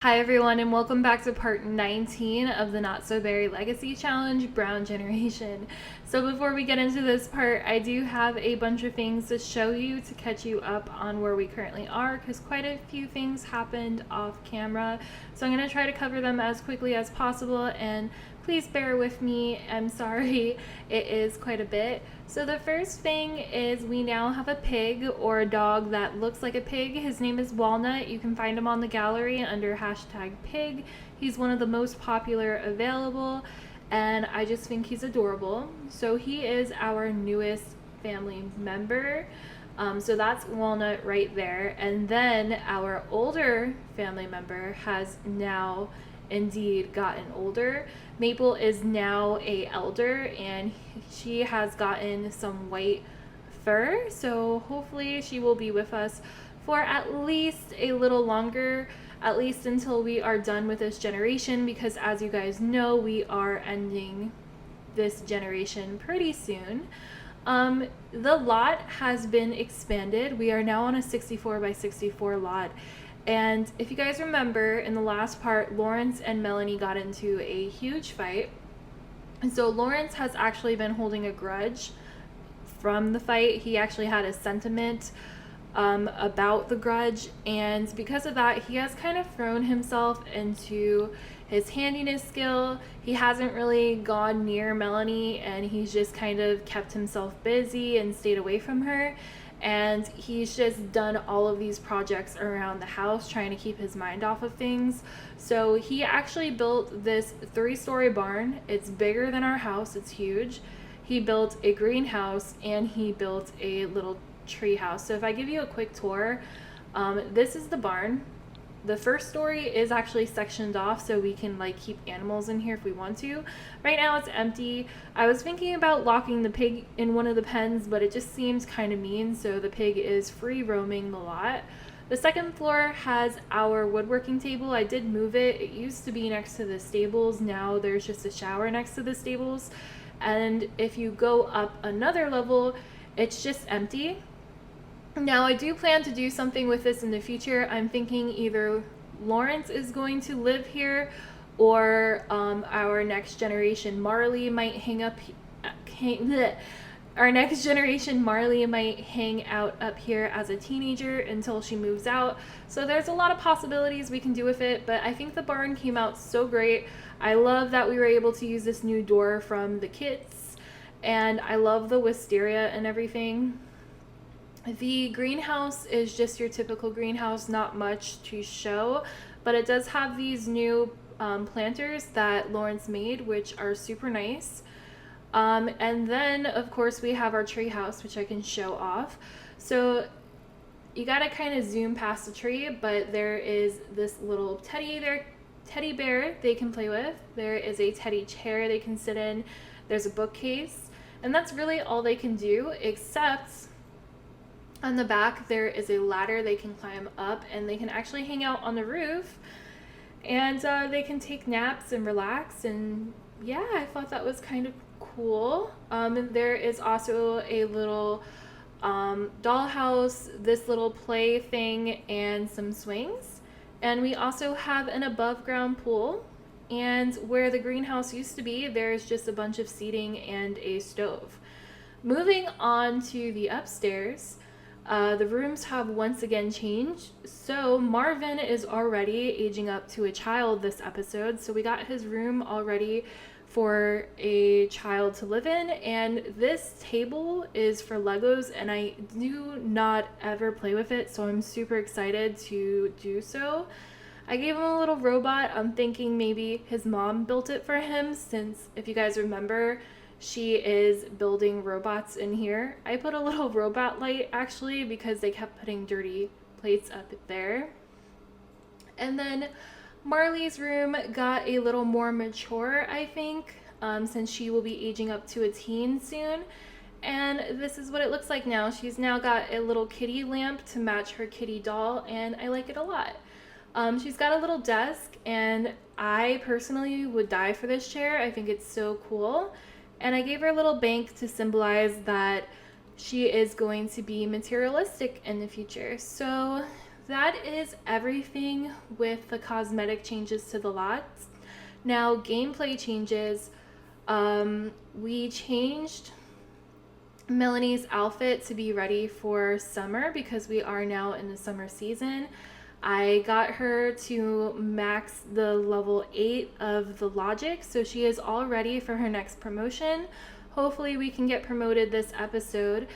Hi everyone, and welcome back to part 19 of the Not So Berry Legacy Challenge, Brown Generation. So before we get into this part, I do have a bunch of things to show you to catch you up on where we currently are, because quite a few things happened off camera. So I'm going to try to cover them as quickly as possible, and please bear with me. I'm sorry, it is quite a bit. So the first thing is we now have a pig, or a dog that looks like a pig. His name is Walnut. You can find him on the gallery under #pig. He's one of the most popular available, and I just think he's adorable. So he is our newest family member. So that's Walnut right there. And then our older family member has now indeed gotten older. Maple is now a elder, and she has gotten some white fur, so hopefully she will be with us for at least a little longer, at least until we are done with this generation, because as you guys know, we are ending this generation pretty soon. The lot has been expanded. We are now on a 64 by 64 lot. And if you guys remember, in the last part, Lawrence and Melanie got into a huge fight. And so Lawrence has actually been holding a grudge from the fight. He actually had a sentiment about the grudge. And because of that, he has kind of thrown himself into his handiness skill. He hasn't really gone near Melanie, and he's just kind of kept himself busy and stayed away from her. And he's just done all of these projects around the house trying to keep his mind off of things. So he actually built this 3-story barn. It's bigger than our house. It's huge. He built a greenhouse, and he built a little tree house. So if I give you a quick tour, this is the barn. The first story is actually sectioned off so we can keep animals in here if we want to. Right now it's empty. I was thinking about locking the pig in one of the pens, but it just seems kind of mean, so the pig is free roaming the lot. The second floor has our woodworking table. I did move it. It used to be next to the stables. Now there's just a shower next to the stables. And if you go up another level, it's just empty. Now, I do plan to do something with this in the future. I'm thinking either Lawrence is going to live here, or our next generation Marlee might our next generation Marlee might hang out up here as a teenager until she moves out. So there's a lot of possibilities we can do with it, but I think the barn came out so great. I love that we were able to use this new door from the kits, and I love the wisteria and everything. The greenhouse is just your typical greenhouse, not much to show, but it does have these new planters that Lawrence made, which are super nice. And then, of course, we have our tree house, which I can show off. So you gotta kind of zoom past the tree, but there is this little teddy bear they can play with. There is a teddy chair they can sit in. There's a bookcase, and that's really all they can do, except on the back, there is a ladder they can climb up, and they can actually hang out on the roof, and they can take naps and relax. And yeah, I thought that was kind of cool. There is also a little dollhouse, this little play thing, and some swings. And we also have an above ground pool. And where the greenhouse used to be, there's just a bunch of seating and a stove. Moving on to the upstairs, the rooms have once again changed. So Marvin is already aging up to a child this episode. So we got his room already for a child to live in. And this table is for Legos, and I do not ever play with it, so I'm super excited to do so. I gave him a little robot. I'm thinking maybe his mom built it for him, since if you guys remember, she is building robots in here. I put a little robot light actually because they kept putting dirty plates up there. And then Marlee's room got a little more mature, I think, since she will be aging up to a teen soon. And this is what it looks like now. She's now got a little kitty lamp to match her kitty doll, and I like it a lot. She's got a little desk, and I personally would die for this chair. I think it's so cool. And I gave her a little bank to symbolize that she is going to be materialistic in the future. So that is everything with the cosmetic changes to the lots. Now, gameplay changes. We changed Melanie's outfit to be ready for summer because we are now in the summer season. I got her to max the level 8 of the logic, so she is all ready for her next promotion. Hopefully we can get promoted this episode.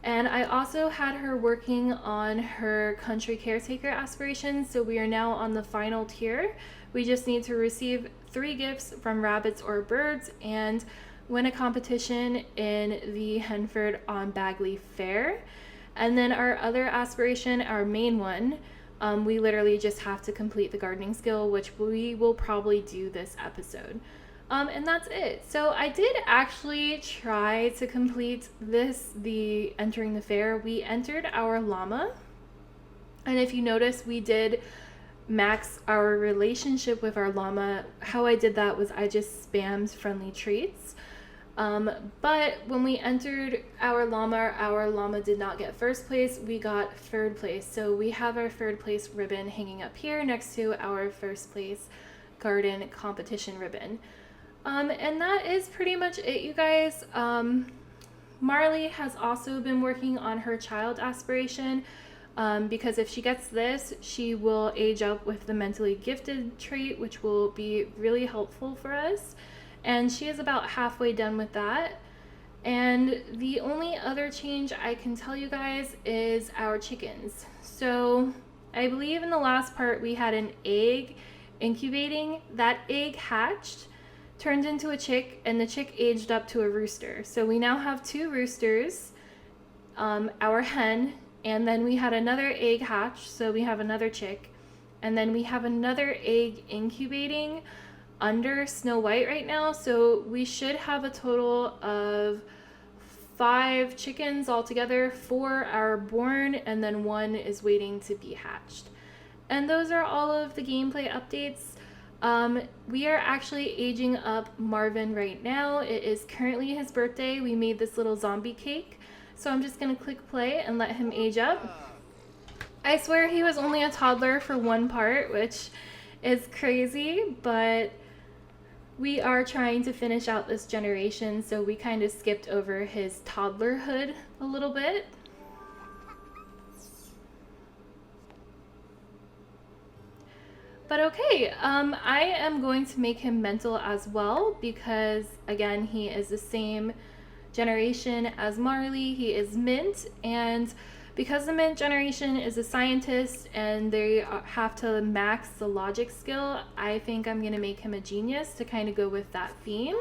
And I also had her working on her country caretaker aspiration, so we are now on the final tier. We just need to receive 3 gifts from rabbits or birds and win a competition in the Henford on Bagley Fair. And then our other aspiration, our main one, we literally just have to complete the gardening skill, which we will probably do this episode. And that's it. So I did actually try to complete the entering the fair. We entered our llama. And if you notice, we did max our relationship with our llama. How I did that was I just spammed friendly treats. But when we entered our llama did not get first place. We got third place. So we have our third place ribbon hanging up here next to our first place garden competition ribbon. And that is pretty much it, you guys. Marlee has also been working on her child aspiration, because if she gets this, she will age up with the mentally gifted trait, which will be really helpful for us. And she is about halfway done with that. And the only other change I can tell you guys is our chickens. So I believe in the last part we had an egg incubating. That egg hatched, turned into a chick, and the chick aged up to a rooster. So we now have 2 roosters, our hen, and then we had another egg hatch, so we have another chick, and then we have another egg incubating under Snow White right now. So we should have a total of 5 chickens altogether. 4 are born, and then 1 is waiting to be hatched. And those are all of the gameplay updates. We are actually aging up Marvin right now. It is currently his birthday. We made this little zombie cake. So I'm just going to click play and let him age up. I swear he was only a toddler for one part, which is crazy, but we are trying to finish out this generation, so we kind of skipped over his toddlerhood a little bit. But okay, I am going to make him mental as well because, again, he is the same generation as Marlee. He is mint, and because the mint generation is a scientist and they have to max the logic skill, I think I'm going to make him a genius to kind of go with that theme.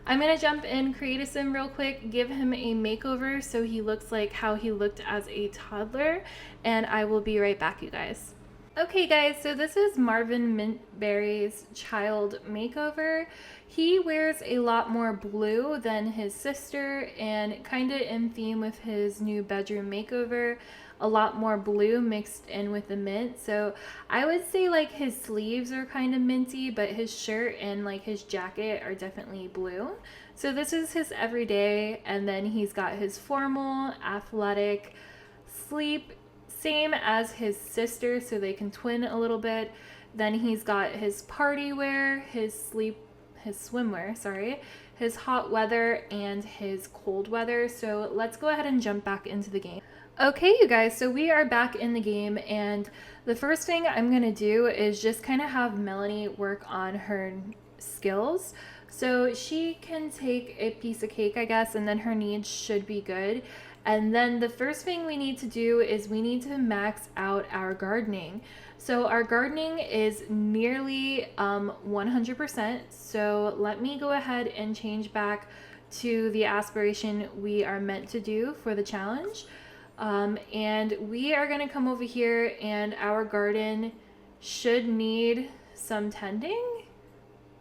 I'm going to jump in, create a sim real quick, give him a makeover so he looks like how he looked as a toddler, and I will be right back, you guys. Okay guys, so this is Marvin Mintberry's child makeover. He wears a lot more blue than his sister, and kind of in theme with his new bedroom makeover, a lot more blue mixed in with the mint. So I would say like his sleeves are kind of minty, but his shirt and like his jacket are definitely blue. So this is his everyday, and then he's got his formal, athletic, sleep, same as his sister, so they can twin a little bit. Then he's got his party wear, his swimwear, sorry, his hot weather, and his cold weather. So let's go ahead and jump back into the game. Okay, you guys, so we are back in the game, and the first thing I'm gonna do is just kind of have Melanie work on her skills. So she can take a piece of cake, I guess, and then her needs should be good. And then the first thing we need to do is we need to max out our gardening. So our gardening is nearly 100%. So let me go ahead and change back to the aspiration we are meant to do for the challenge. And we are gonna come over here, and our garden should need some tending.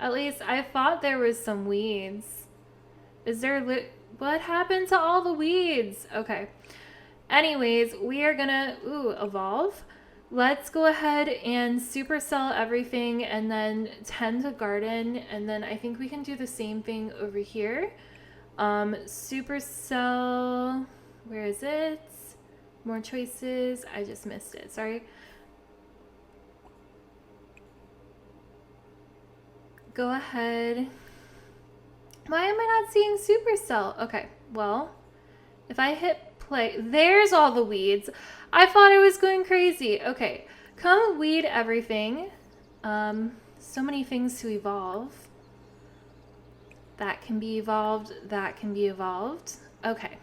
At least I thought there was some weeds. Is there what happened to all the weeds? Okay. Anyways, we are gonna evolve. Let's go ahead and supercell everything and then tend to garden, and then I think we can do the same thing over here. Supercell, where is it? More choices. I just missed it. Sorry. go ahead. Why am I not seeing Supercell? Okay, well, if I hit play, there's all the weeds. I thought I was going crazy. Okay, come weed everything. So many things to evolve. That can be evolved. That can be evolved. Okay.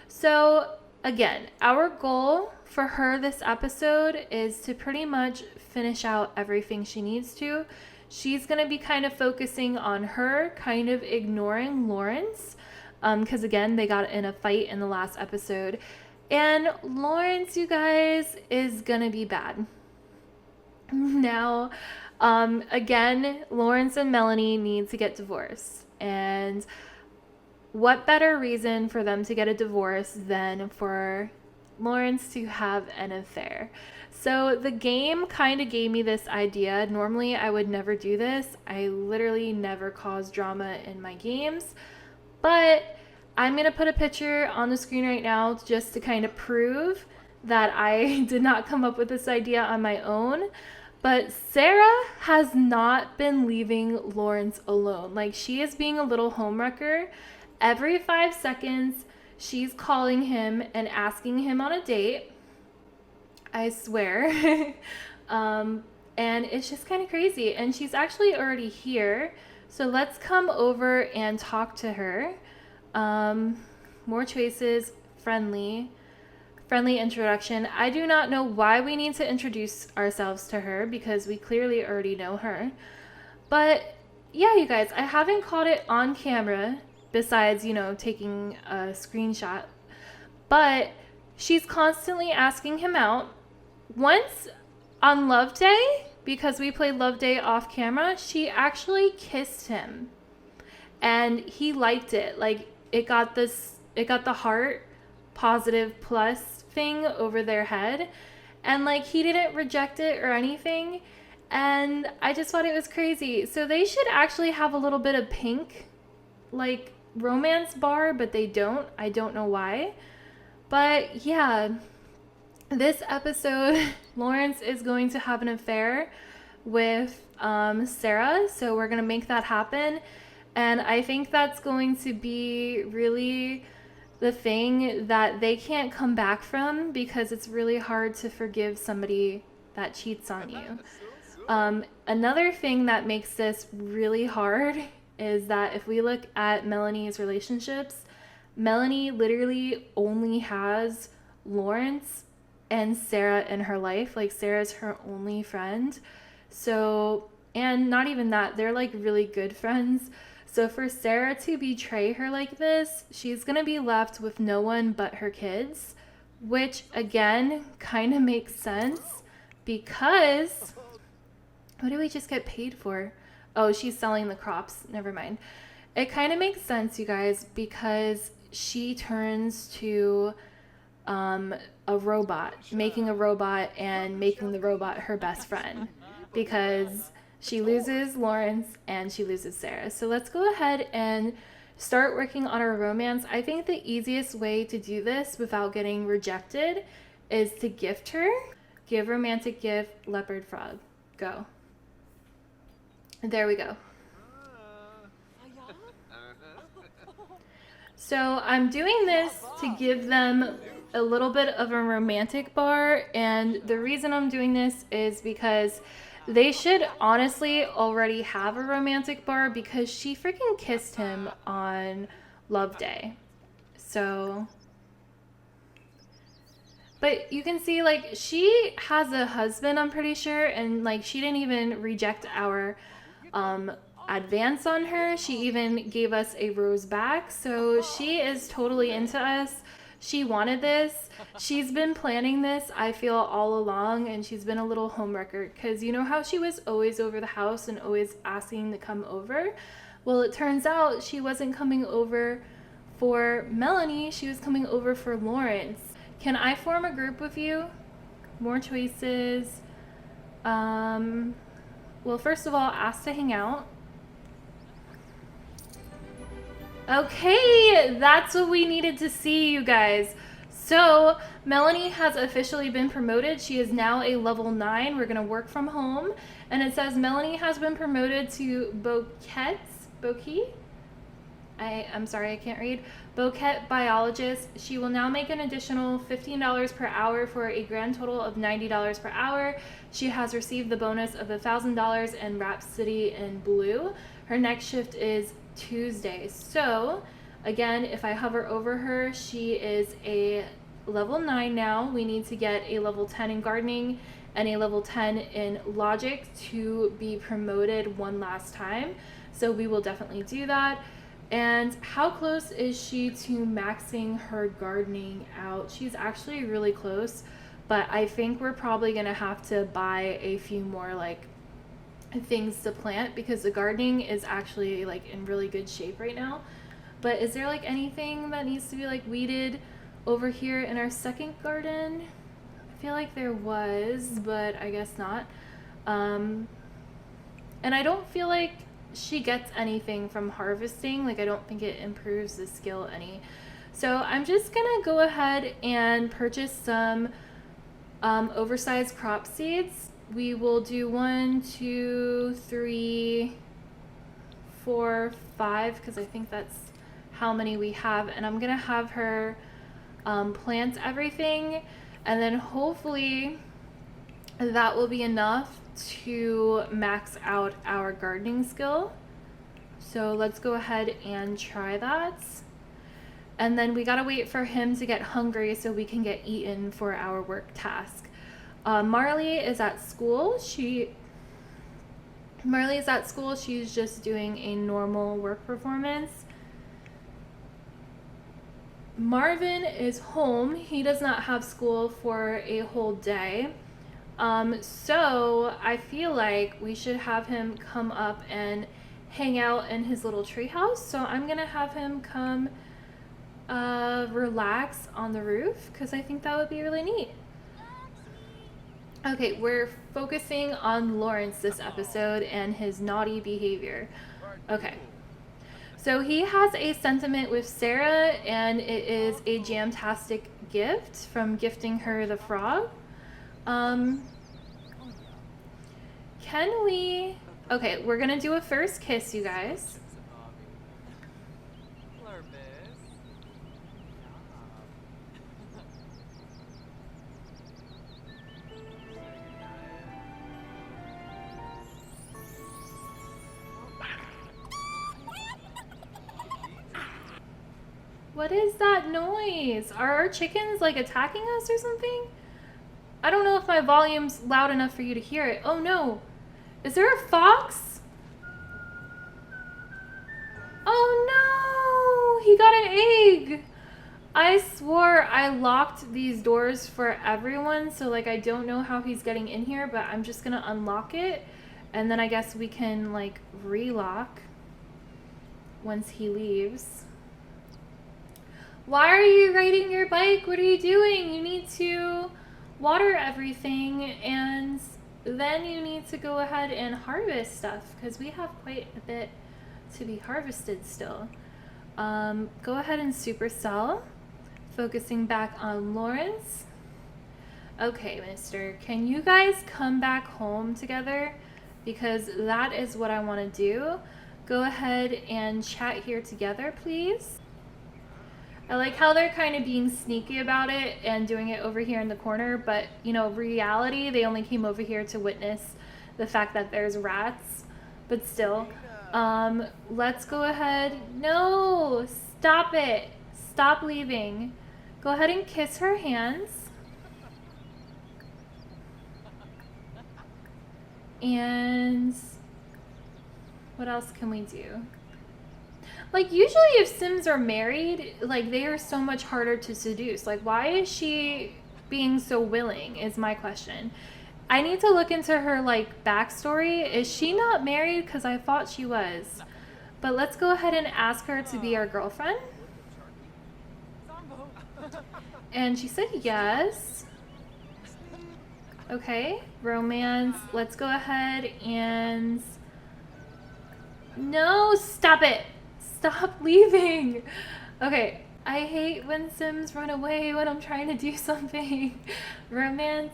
So again, our goal for her this episode is to pretty much finish out everything she needs to. She's going to be kind of focusing on her, kind of ignoring Lawrence. Because again, they got in a fight in the last episode. And Lawrence, you guys, is going to be bad. Now, again, Lawrence and Melanie need to get divorced. And what better reason for them to get a divorce than for Lawrence to have an affair? So the game kind of gave me this idea. Normally, I would never do this. I literally never cause drama in my games. But I'm going to put a picture on the screen right now just to kind of prove that I did not come up with this idea on my own. But Sarah has not been leaving Lawrence alone. Like, she is being a little homewrecker. Every 5 seconds, she's calling him and asking him on a date. I swear. And it's just kind of crazy. And she's actually already here. So let's come over and talk to her. More choices, friendly introduction. I do not know why we need to introduce ourselves to her because we clearly already know her. But yeah, you guys, I haven't caught it on camera besides, you know, taking a screenshot. But she's constantly asking him out. Once on Love Day, because we played Love Day off camera, she actually kissed him. And he liked it. Like, it got the heart positive plus thing over their head, and like he didn't reject it or anything, and I just thought it was crazy. So they should actually have a little bit of pink like romance bar, but they don't. I don't know why, but yeah, this episode Lawrence is going to have an affair with Sarah, so we're gonna make that happen, and I think that's going to be really the thing that they can't come back from, because it's really hard to forgive somebody that cheats on you. Another thing that makes this really hard is that if we look at Melanie's relationships, Melanie literally only has Lawrence and Sarah in her life. Like, Sarah's her only friend. So, and not even that, they're like really good friends. So for Sarah to betray her like this, she's going to be left with no one but her kids, which again kind of makes sense because what do we just get paid for? Oh, she's selling the crops. Never mind. It kind of makes sense, you guys, because she turns to a robot, making a robot and making the robot her best friend, because she loses Lawrence and she loses Sarah. So let's go ahead and start working on our romance. I think the easiest way to do this without getting rejected is to gift her. Give romantic gift, leopard frog. Go. There we go. So I'm doing this to give them a little bit of a romantic bar, and the reason I'm doing this is because they should honestly already have a romantic bar, because she freaking kissed him on Love Day. So, but you can see, like, she has a husband, I'm pretty sure, and like she didn't even reject our advance on her. She even gave us a rose back. So she is totally into us. She wanted this. She's been planning this, I feel, all along, and she's been a little homewrecker, because you know how she was always over the house and always asking to come over? Well, it turns out she wasn't coming over for Melanie, she was coming over for Lawrence. Can I form a group with you? More choices. Well, first of all, ask to hang out. Okay, that's what we needed to see, you guys. So Melanie has officially been promoted. She is now a level 9. We're going to work from home. And it says Melanie has been promoted to Bouquet? I'm sorry, I can't read. Bouquet biologist. She will now make an additional $15 per hour for a grand total of $90 per hour. She has received the bonus of $1,000 and Rhapsody in blue. Her next shift is Tuesday. So again, if I hover over her, she is a level 9 now. We need to get a level 10 in gardening and a level 10 in logic to be promoted one last time. So we will definitely do that. And how close is she to maxing her gardening out? She's actually really close, but I think we're probably gonna have to buy a few more like things to plant because the gardening is actually like in really good shape right now. But is there like anything that needs to be like weeded over here in our second garden? I feel like there was, but I guess not. And I don't feel like she gets anything from harvesting. Like I don't think it improves the skill any. So I'm just gonna go ahead and purchase some oversized crop seeds. We will do 1, 2, 3, 4, 5 because I think that's how many we have, and I'm gonna have her plant everything, and then hopefully that will be enough to max out our gardening skill. So let's go ahead and try that. And then we gotta wait for him to get hungry so we can get eaten for our work task. Marlee is at school. Marlee is at school. She's just doing a normal work performance. Marvin is home. He does not have school for a whole day. So I feel like we should have him come up and hang out in his little treehouse. So I'm gonna have him come relax on the roof because I think that would be really neat. Okay, we're focusing on Lawrence this episode and his naughty behavior. Okay. So he has a sentiment with Sarah, and it is a jamtastic gift from gifting her the frog. Can we... Okay, we're gonna do a first kiss, you guys. What is that noise? Are our chickens like attacking us or something? I don't know if my volume's loud enough for you to hear it. Oh no. Is there a fox? Oh no! He got an egg! I swore I locked these doors for everyone, so like I don't know how he's getting in here, but I'm just gonna unlock it, and then I guess we can like relock once he leaves. Why are you riding your bike? What are you doing? You need to water everything, and then you need to go ahead and harvest stuff because we have quite a bit to be harvested still. Go ahead and supercell, focusing back on Lawrence. Okay, mister, can you guys come back home together? Because that is what I want to do. Go ahead and chat here together, please. I like how they're kind of being sneaky about it and doing it over here in the corner, but you know, reality, they only came over here to witness the fact that there's rats, but still. Let's go ahead. No, stop it. Stop leaving. Go ahead and kiss her hands. And what else can we do? Like, usually if Sims are married, like, they are so much harder to seduce. Like, why is she being so willing is my question. I need to look into her, like, backstory. Is she not married? Because I thought she was. But let's go ahead and ask her to be our girlfriend. And she said yes. Okay, romance. Let's go ahead and... No, stop it. Stop leaving. Okay, I hate when Sims run away when I'm trying to do something. Romance,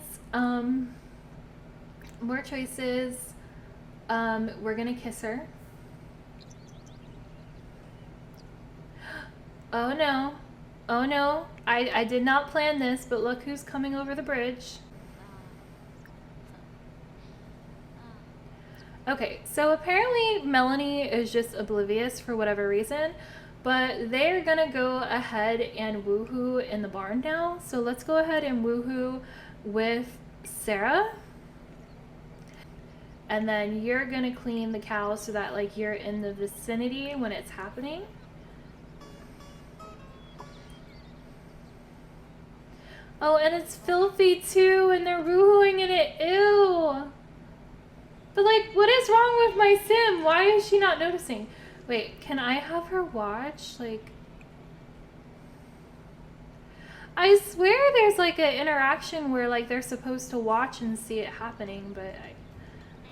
more choices. We're gonna kiss her. Oh no. Oh no. I did not plan this, but look who's coming over the bridge. Okay, so apparently Melanie is just oblivious for whatever reason, but they're gonna go ahead and woohoo in the barn now. So let's go ahead and woohoo with Sarah. And then you're gonna clean the cow so that like you're in the vicinity when it's happening. Oh, and it's filthy too, and they're woohooing in it. Ew. But like, what is wrong with my sim? Why is she not noticing? Wait, can I have her watch? Like, I swear there's like an interaction where like they're supposed to watch and see it happening, but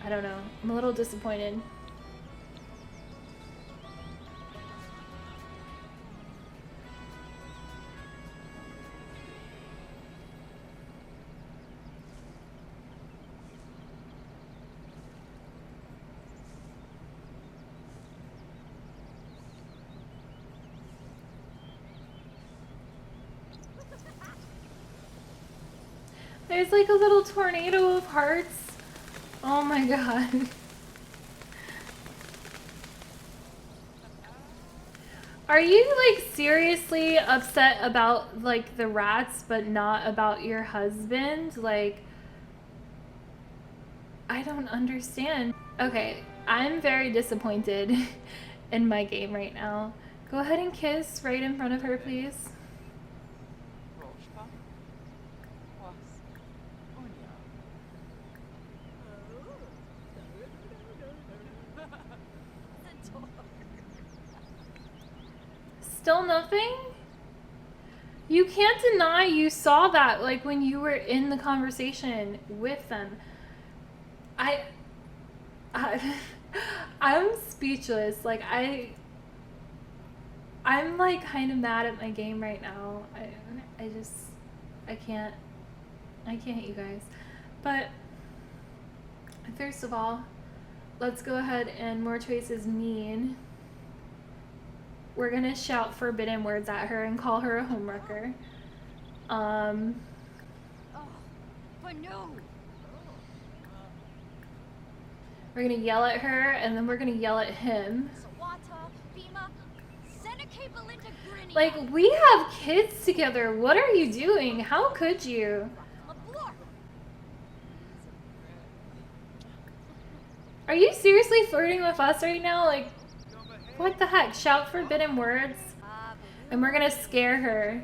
I don't know. I'm a little disappointed. There's like a little tornado of hearts. Oh my god. Are you like seriously upset about like the rats but not about your husband? Like, I don't understand. Okay, I'm very disappointed in my game right now. Go ahead and kiss right in front of her, please. Still nothing? You can't deny you saw that like when you were in the conversation with them. I'm speechless. Like I'm like kind of mad at my game right now. I can't, you guys. But first of all, let's go ahead and more choices mean. We're gonna shout forbidden words at her and call her a homewrecker. We're gonna yell at her and then we're gonna yell at him. Like, we have kids together. What are you doing? How could you? Are you seriously flirting with us right now? Like, what the heck? Shout forbidden words. And we're gonna scare her.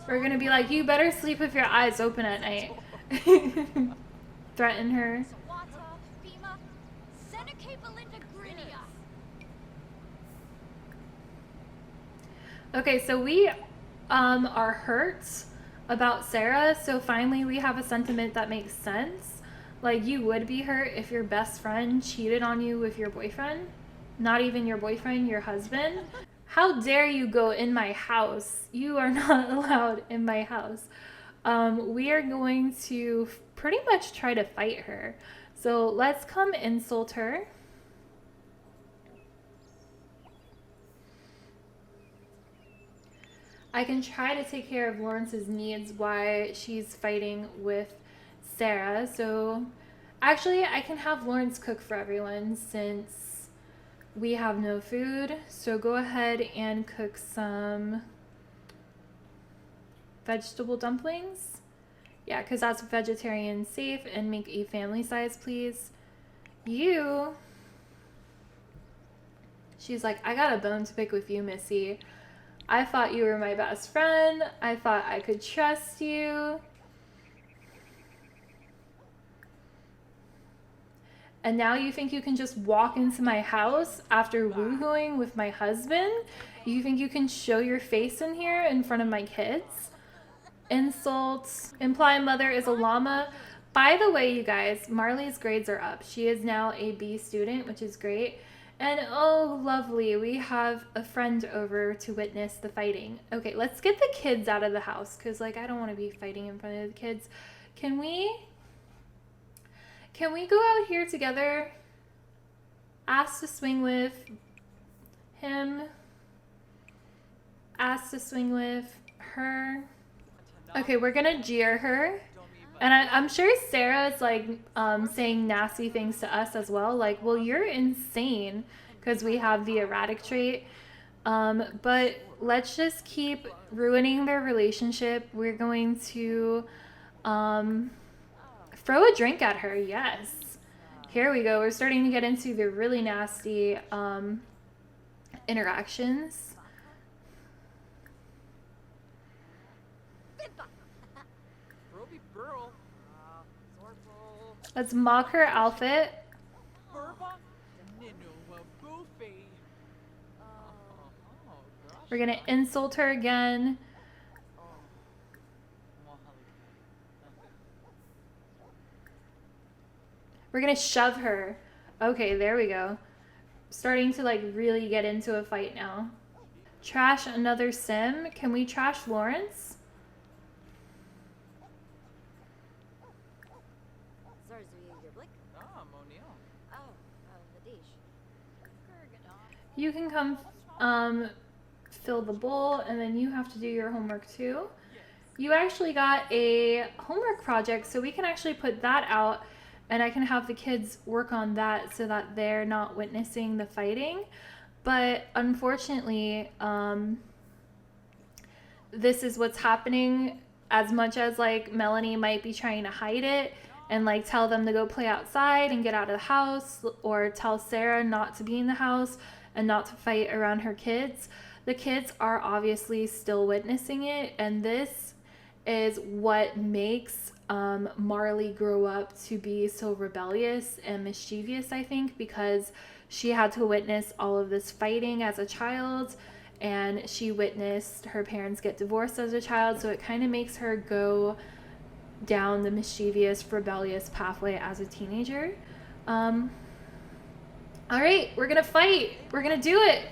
We're gonna be like, you better sleep with your eyes open at night. Threaten her. Okay, so we are hurt about Sarah, so finally we have a sentiment that makes sense. Like, you would be hurt if your best friend cheated on you with your boyfriend. Not even your boyfriend, your husband. How dare you go in my house? You are not allowed in my house. We are going to pretty much try to fight her. So let's come insult her. I can try to take care of Lawrence's needs while she's fighting with Sarah. So actually, I can have Lawrence cook for everyone since we have no food. So go ahead and cook some vegetable dumplings. Yeah, because that's vegetarian safe, and make a family size, please. She's like, I got a bone to pick with you, Missy. I thought you were my best friend. I thought I could trust you. And now you think you can just walk into my house after woohooing with my husband? You think you can show your face in here in front of my kids? Insults. Imply mother is a llama. By the way, you guys, Marlee's grades are up. She is now a B student, which is great. And oh, lovely, we have a friend over to witness the fighting. Okay, let's get the kids out of the house because, like, I don't want to be fighting in front of the kids. Can we go out here together? Ask to swing with him. Ask to swing with her. Okay, we're gonna jeer her. And I'm sure Sarah is like saying nasty things to us as well. Like, well, you're insane because we have the erratic trait. But let's just keep ruining their relationship. We're going to throw a drink at her. Yes. Here we go. We're starting to get into the really nasty interactions. Let's mock her outfit. We're gonna insult her again. We're gonna shove her. Okay, there we go. Starting to like really get into a fight now. Trash another sim. Can we trash Lawrence? You can come fill the bowl, and then you have to do your homework too. You actually got a homework project, so we can actually put that out, and I can have the kids work on that so that they're not witnessing the fighting. But unfortunately, this is what's happening. As much as like Melanie might be trying to hide it and like tell them to go play outside and get out of the house, or tell Sarah not to be in the house and not to fight around her kids, the kids are obviously still witnessing it, and this is what makes Marlee grow up to be so rebellious and mischievous, I think, because she had to witness all of this fighting as a child, and she witnessed her parents get divorced as a child, so it kind of makes her go down the mischievous, rebellious pathway as a teenager. All right, we're gonna fight. We're gonna do it.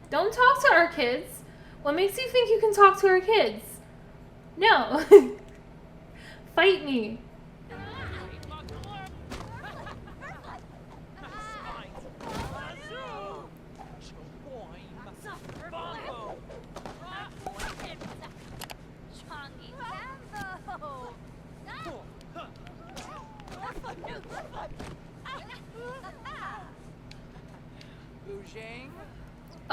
Don't talk to our kids. What makes you think you can talk to our kids? No. Fight me.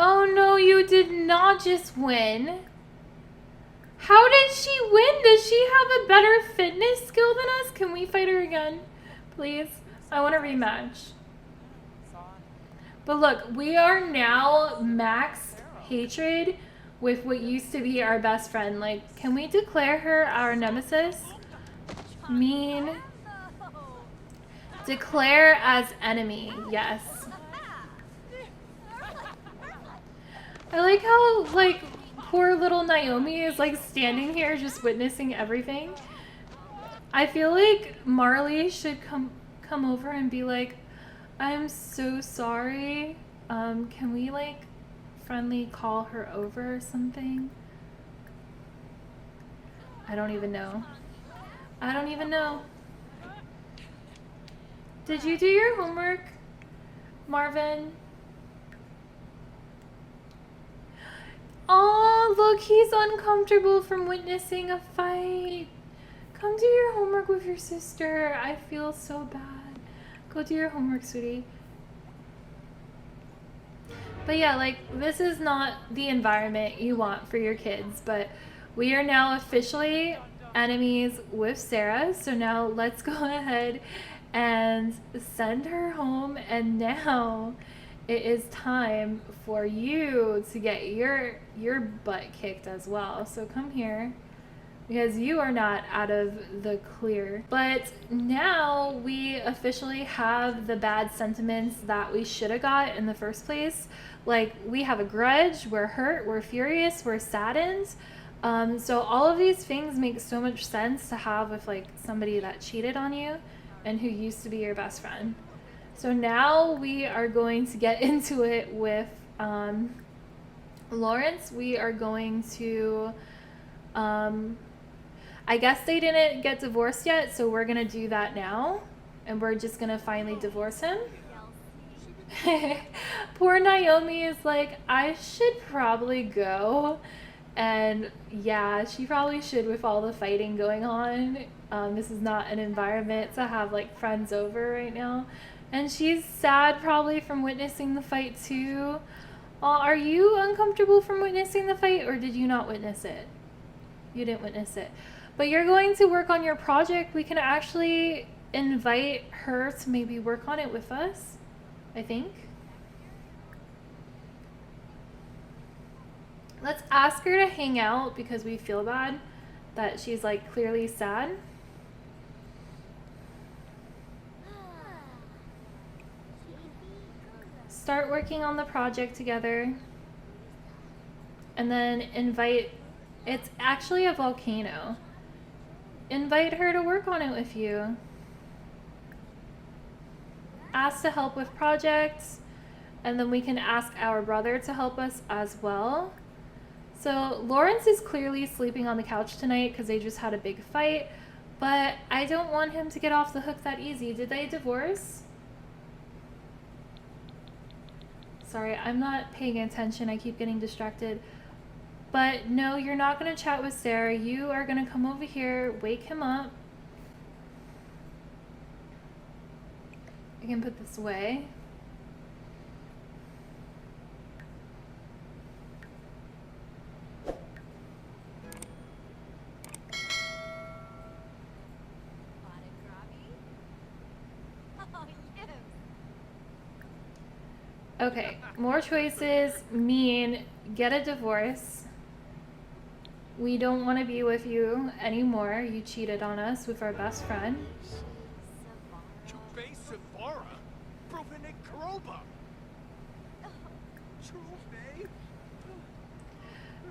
Oh no, you did not just win. How did she win? Does she have a better fitness skill than us? Can we fight her again? Please? I want a rematch. But look, we are now max hatred with what used to be our best friend. Like, can we declare her our nemesis? Mean. Declare as enemy. Yes. I like how, like, poor little Naomi is, like, standing here just witnessing everything. I feel like Marlee should come over and be like, I'm so sorry. Can we, like, friendly call her over or something? I don't even know. I don't even know. Did you do your homework, Marvin? Oh, look, he's uncomfortable from witnessing a fight. Come do your homework with your sister. I feel so bad. Go do your homework, sweetie. But yeah, like, this is not the environment you want for your kids, but we are now officially enemies with Sarah. So now let's go ahead and send her home, and now it is time for you to get your butt kicked as well. So come here, because you are not out of the clear. But now we officially have the bad sentiments that we should have got in the first place. Like, we have a grudge, we're hurt, we're furious, we're saddened. So all of these things make so much sense to have with, like, somebody that cheated on you. and who used to be your best friend. So now we are going to get into it with Lawrence. We are going to, I guess they didn't get divorced yet, so we're going to do that now. And we're just going to finally divorce him. Poor Naomi is like, I should probably go. And yeah, she probably should with all the fighting going on. This is not an environment to have like friends over right now. And she's sad probably from witnessing the fight too. Are you uncomfortable from witnessing the fight, or did you not witness it? You didn't witness it. But you're going to work on your project. We can actually invite her to maybe work on it with us, I think. Let's ask her to hang out because we feel bad that she's like clearly sad. Start working on the project together. And then invite, it's actually a volcano. Invite her to work on it with you. Ask to help with projects, and then we can ask our brother to help us as well. So Lawrence is clearly sleeping on the couch tonight because they just had a big fight, but I don't want him to get off the hook that easy. Did they divorce? Sorry, I'm not paying attention. I keep getting distracted. But no, you're not going to chat with Sarah. You are going to come over here, wake him up. I can put this away. Okay, more choices mean get a divorce. We don't want to be with you anymore. You cheated on us with our best friend.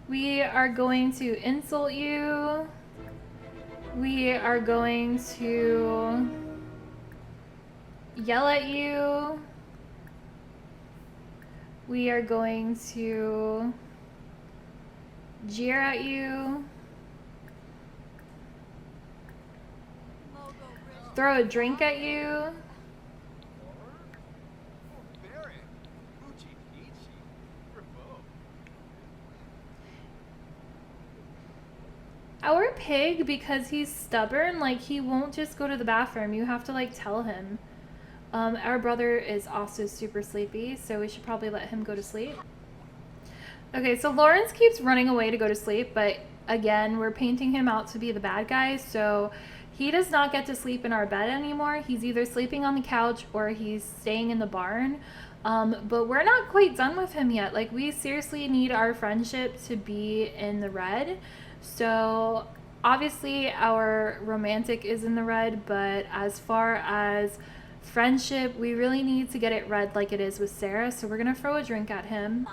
We are going to insult you. We are going to yell at you. We are going to jeer at you. Throw a drink at you. Our pig, because he's stubborn, like he won't just go to the bathroom. You have to like tell him. Our brother is also super sleepy, so we should probably let him go to sleep. Okay, so Lawrence keeps running away to go to sleep, but again, we're painting him out to be the bad guy, so he does not get to sleep in our bed anymore. He's either sleeping on the couch or he's staying in the barn. But we're not quite done with him yet. Like, we seriously need our friendship to be in the red. So obviously our romantic is in the red, but as far as friendship, we really need to get it red like it is with Sarah. So we're gonna throw a drink at him.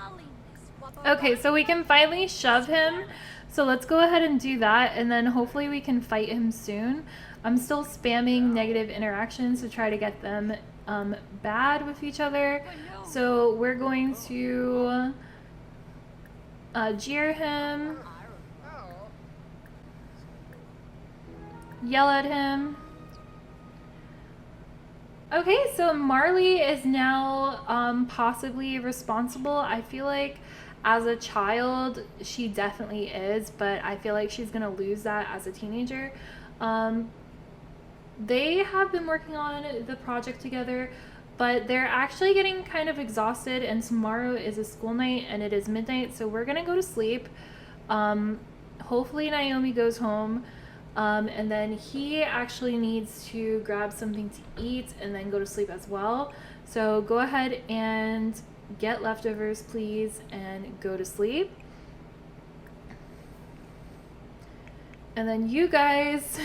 Okay, so we can finally shove him. So let's go ahead and do that, and then hopefully we can fight him soon. I'm still spamming negative interactions to try to get them bad with each other. So we're going to jeer him, yell at him. Okay, so Marlee is now possibly responsible. I feel like as a child, she definitely is, but I feel like she's gonna lose that as a teenager. They have been working on the project together, but they're actually getting kind of exhausted, and tomorrow is a school night and it is midnight, so we're gonna go to sleep. Hopefully Naomi goes home. And then he actually needs to grab something to eat and then go to sleep as well. So go ahead and get leftovers, please, and go to sleep. And then you guys,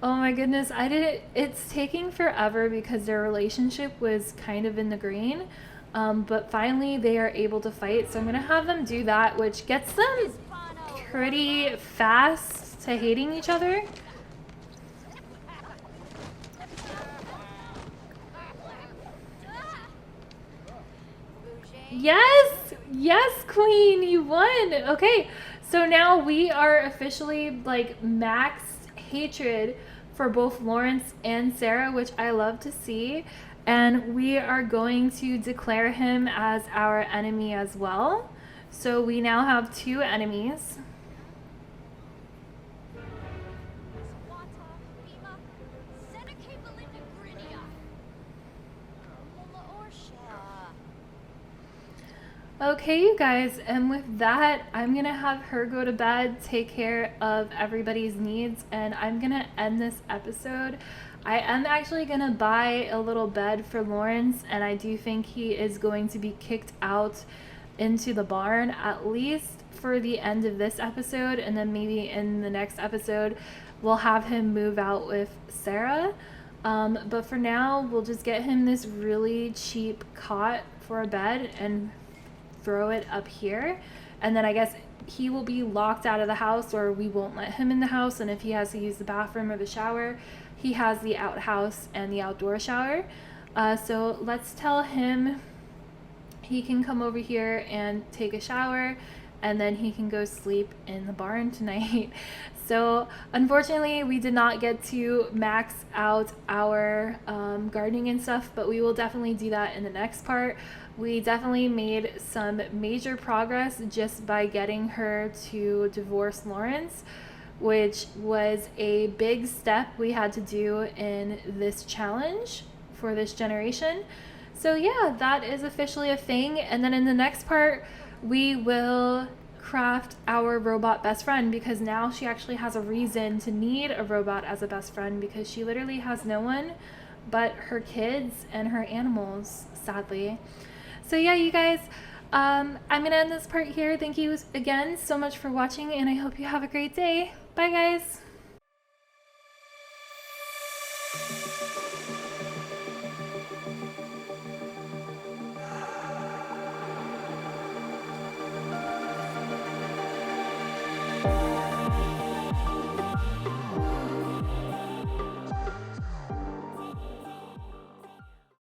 oh my goodness, it's taking forever because their relationship was kind of in the green. But finally they are able to fight. So I'm going to have them do that, which gets them pretty fast to hating each other. Yes, queen, you won. Okay, so now we are officially like max hatred for both Lawrence and Sarah, which I love to see. And we are going to declare him as our enemy as well. So we now have 2 enemies. Okay, you guys, and with that, I'm gonna have her go to bed, take care of everybody's needs, and I'm gonna end this episode. I am actually gonna buy a little bed for Lawrence, and I do think he is going to be kicked out into the barn, at least for the end of this episode, and then maybe in the next episode, we'll have him move out with Sarah. But for now, we'll just get him this really cheap cot for a bed and throw it up here, and then I guess he will be locked out of the house, or we won't let him in the house, and if he has to use the bathroom or the shower, he has the outhouse and the outdoor shower. So let's tell him he can come over here and take a shower, and then he can go sleep in the barn tonight. So unfortunately, we did not get to max out our gardening and stuff, but we will definitely do that in the next part. We definitely made some major progress just by getting her to divorce Lawrence, which was a big step we had to do in this challenge for this generation. So yeah, that is officially a thing. And then in the next part, we will craft our robot best friend, because now she actually has a reason to need a robot as a best friend, because she literally has no one but her kids and her animals, sadly. So yeah, you guys, I'm gonna end this part here. Thank you again so much for watching, and I hope you have a great day. Bye, guys.